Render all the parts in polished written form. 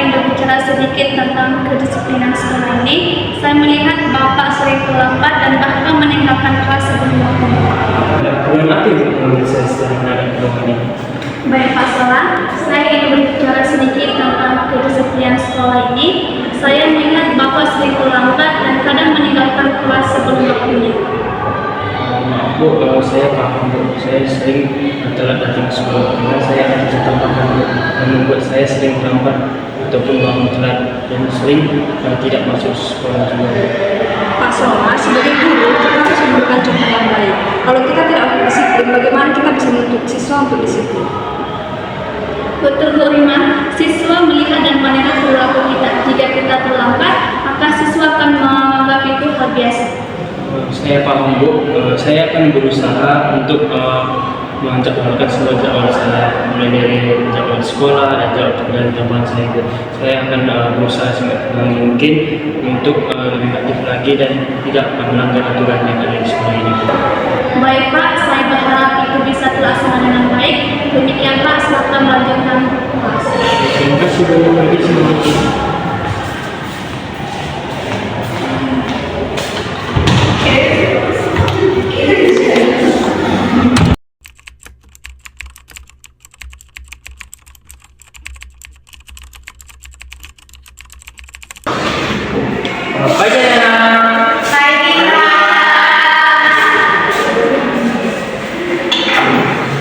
ingin berbicara sedikit tentang kedisiplinan sekolah ini. Saya melihat Bapak sering terlambat dan bahkan meninggalkan kelas sebelum waktunya. Kurang aktif menurut saya setelah menghadapi peluang ini. Baik Pak Solan, saya ingin berbicara sedikit tentang kedisiplinan sekolah ini. Saya melihat Bapak sering terlambat dan kadang meninggalkan kelas sebelum waktunya. Maaf Bu, saya paham Bu. Saya sering telat datang ke sekolah karena saya ada catatan Bu yang membuat saya sering terlambat ataupun bangun telat dan sering tidak masuk sekolah juga. Pak Soma, sebagai guru kita harus memberikan contoh yang baik. Kalau kita tidak disiplin, bagaimana kita bisa menuntut siswa untuk disiplin? Betul Bu Rima, siswa melihat dan menilai perilaku kita. Jika kita terlambat, maka siswa akan menganggap itu hal biasa. Saya paham Bu, saya akan berusaha untuk menjadwalkan semua jadwal saya, mulai dari jadwal sekolah dan jadwal tambahan saya. Saya akan berusaha semaksimal mungkin untuk lebih aktif lagi dan tidak melanggar aturan yang ada di sekolah ini. Baik Pak, saya berharap itu bisa terlaksana dengan baik. Demikian Pak, silakan melanjutkan kelas. Terima kasih Bu. Pagi anak. Pagi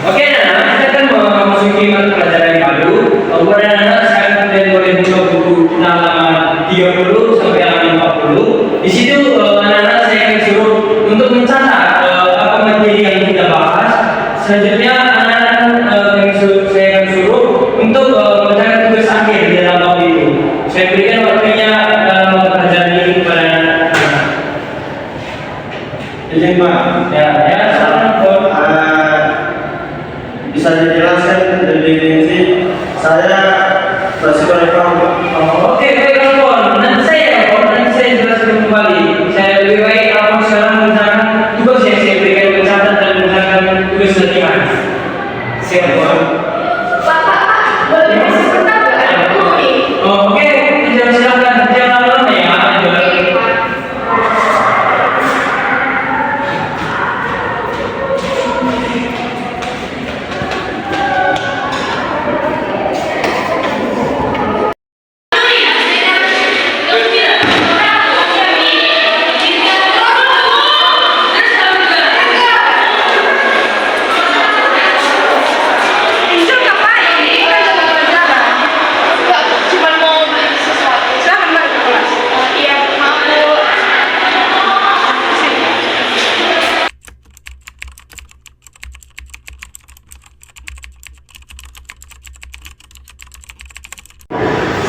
Oke anak, kita akan memasuki mata pelajaran yang baru. Buat anak sekarang kalian boleh buka buku halaman 30 sampai halaman 40. Di situ anak-anak saya akan suruh untuk mencatat apa materi yang kita bahas. Selanjutnya saya akan suruh untuk mencatat tugas akhir di dalam bab itu. Saya berikan waktunya dalam mata pelajaran ini kepada anak-anak. Izin Pak, Salam. bisa dijelaskan dari definisi saya bersifat rekam. Oke, baik kawan. Nanti saya jelaskan kembali. Saya lebih baik abang sekarang mengerjakan tugas yang saya berikan, mencatat dan mengerjakan tugas latihan. Siap, kawan. boleh sebentar nggak? Oke, silakan. Jangan lama ya.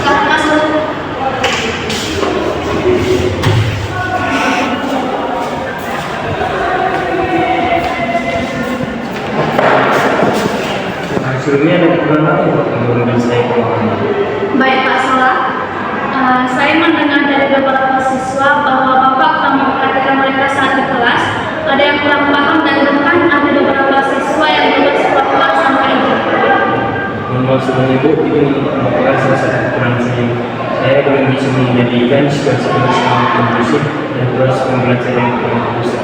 Selamat masuk. Sebelumnya ada kekurangan apa yang menurut saya kekurangan? Baik Pak Sola, saya mendengar dari beberapa siswa bahwa Bapak akan memperhatikan mereka saat di kelas. Ada yang kurang paham dan bahkan ada beberapa siswa yang belum sekolah kelas sampai ini. Mohon maaf sebelumnya Bu, itu merupakan salah satu kekurangan saya. Saya belum bisa menjadikan situasi kelas yang kondusif dan proses pembelajaran yang kondusif.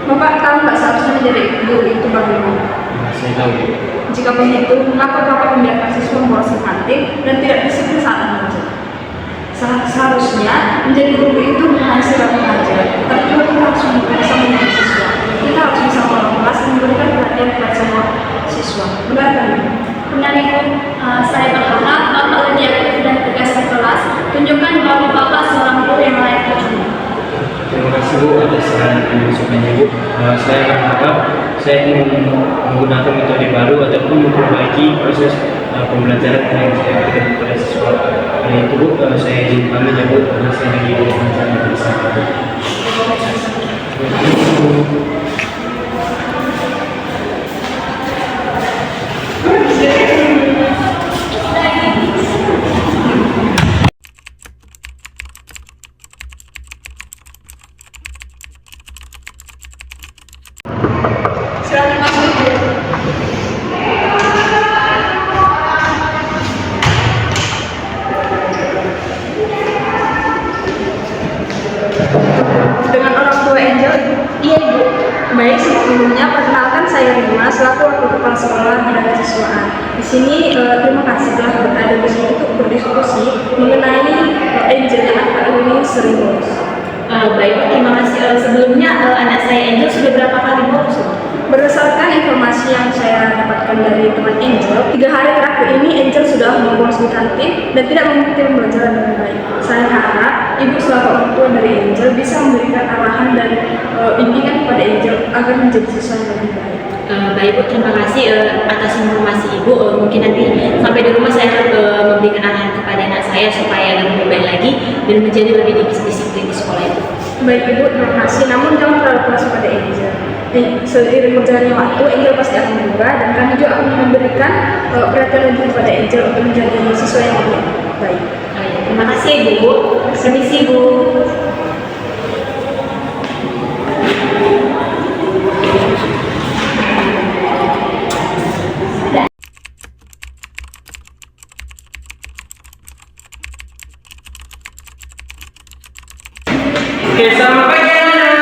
Bapak tahu nggak seharusnya menjadi guru itu bagaimana? Saya tahu Bu. Jika begitu, mengapa Bapak membiarkan siswa merasa kanting dan tidak disiplin saat mengajar? Seharusnya menjadi guru itu bukan hanya sekedar mengajar, tapi juga kita harus bisa mendidik siswa. Kita harus bisa mengelola kelas dan memberikan perhatian kepada semua siswa. Benar kan? Benar Ibu, saya berharap Bapak lebih aktif dan tegas di kelas. Tunjukkan bahwa Bapak seorang guru yang layak terima. Terima kasih Bu atas saran dan masukannya Bu. Saya berharap saya ingin menggunakan metode baru ataupun memperbaiki proses pembelajaran yang saya berikan kepada siswa. Oleh itu Bu, saya izin pamit ya Bu, karena saya lagi berbicara bersama Bu. Silakan masuk. Baik, Di sini terima kasih telah berada di sini untuk berdiskusi mengenai Angel yang akan ini sering bolos. Baik, terima kasih. Sebelumnya anak saya Angel sudah berapa kali bolos? Berdasarkan informasi yang saya dapatkan dari teman Angel, 3 hari terakhir ini Angel sudah bolos di kantin dan tidak mengikuti pembelajaran dengan baik. Saya harap ibu selaku orang tua dari Angel bisa memberikan arahan dan bimbingan kepada Angel agar menjadi siswa yang lebih baik. Baik Bu, terima kasih atas informasi Ibu. Mungkin nanti sampai di rumah saya akan memberikan arahan kepada anak saya supaya lebih baik lagi dan menjadi lebih disiplin di sekolah itu. Baik Ibu, terima kasih. Namun jangan terlalu keras pada Angel. Seiring berjalannya waktu, Angel pasti akan berubah dan kami juga akan memberikan perhatian lebih kepada Angel untuk menjadi siswa yang lebih baik. Terima kasih Ibu. Permisi Bu. Oke, selamat pagi anak.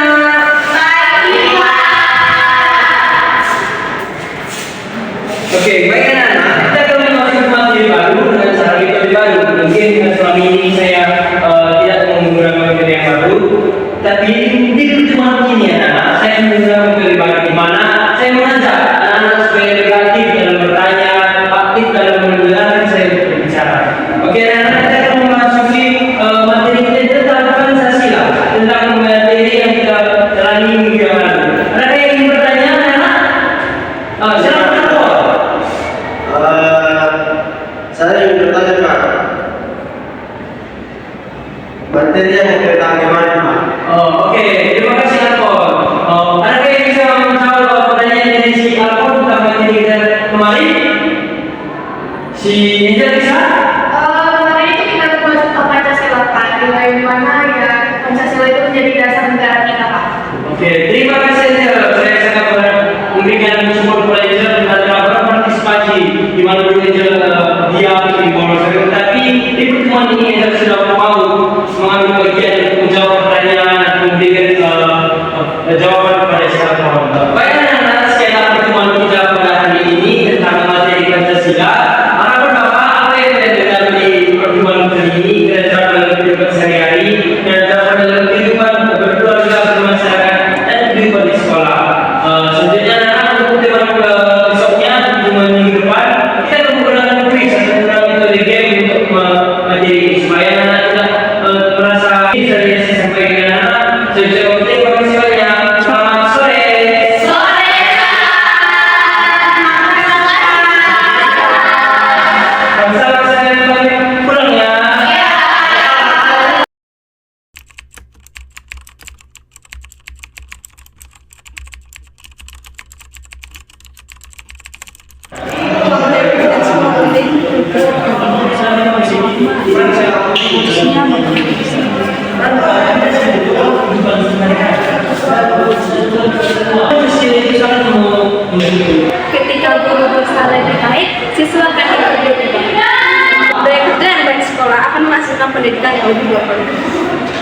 Oke, baik anak-anak, kita akan memasuki materi baru dengan cara metode baru. Mungkin selama ini saya tidak menggunakan metode yang baru, tapi di pertemuan ini anak-anak, saya menggunakan metode baru di mana saya mengajak anak-anak supaya lebih aktif dalam bertanya, aktif dalam mendengarkan saya berbicara. Oke, anak-anak, kita akan memasuki materi kita tentang Pancasila, tentang materi yang kita jalani minggu yang lalu. Ada yang ingin bertanya, anak-anak? Silakan. Saya ingin bertanya Pak, materi yang kita gimana Pak? Oke, terima kasih Alfon. Ada yang bisa menjawab pertanyaan dari si Alfon tentang materi kita kemarin? Si Angel bisa? Kemarin itu kita buat Pancasila Pak, di mana ya Pancasila itu menjadi dasar negara kita Pak. Oke, terima kasih Angel. Saya sangat memberikan support kepada Angel dan ada partisipasi di mana dulu Angel diam di bolos. Tapi di pertemuan ini Angel sudah mau mengambil bagian untuk menjawab pertanyaan dan memberikan jawaban kepada siapa. Baik anak-anak, sekian pertemuan kita pada hari ini tentang materi Pancasila. Harapan Bapak apa yang kita dengar di pertemuan kali ini kita dapat dalam kehidupan sehari-hari dan dapat dalam kehidupan berkeluarga, bermasyarakat dan kehidupan di sekolah. Selanjutnya anak-anak untuk pertemuan besoknya pertemuan minggu depan kita akan menggunakan quiz atau menggunakan metode game untuk materi ini supaya anak tidak merasa dari yang saya sampaikan anak. Terima kasih banyak. Selamat sore. Selamat saya pulang ya. Ketika guru bersalah lebih baik, siswa akan ikut lebih baik. Baik kerja dan baik sekolah akan menghasilkan pendidikan yang lebih berkualitas.